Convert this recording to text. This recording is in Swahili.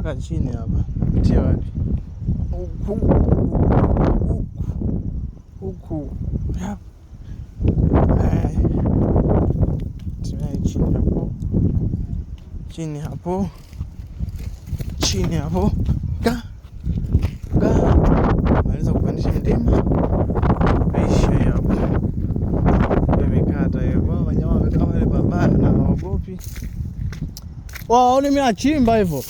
mpaka chini hapa. Pitia wapi? Huku. Yap. Chini hapo. Chini hapo. Chini hapo. Naweza kupandisha mlima. Aisha hapo. Yamekata hiyo. Wanyama wamekaa pale babaya na hawaogopi. Wao ni mimi achimba hivyo.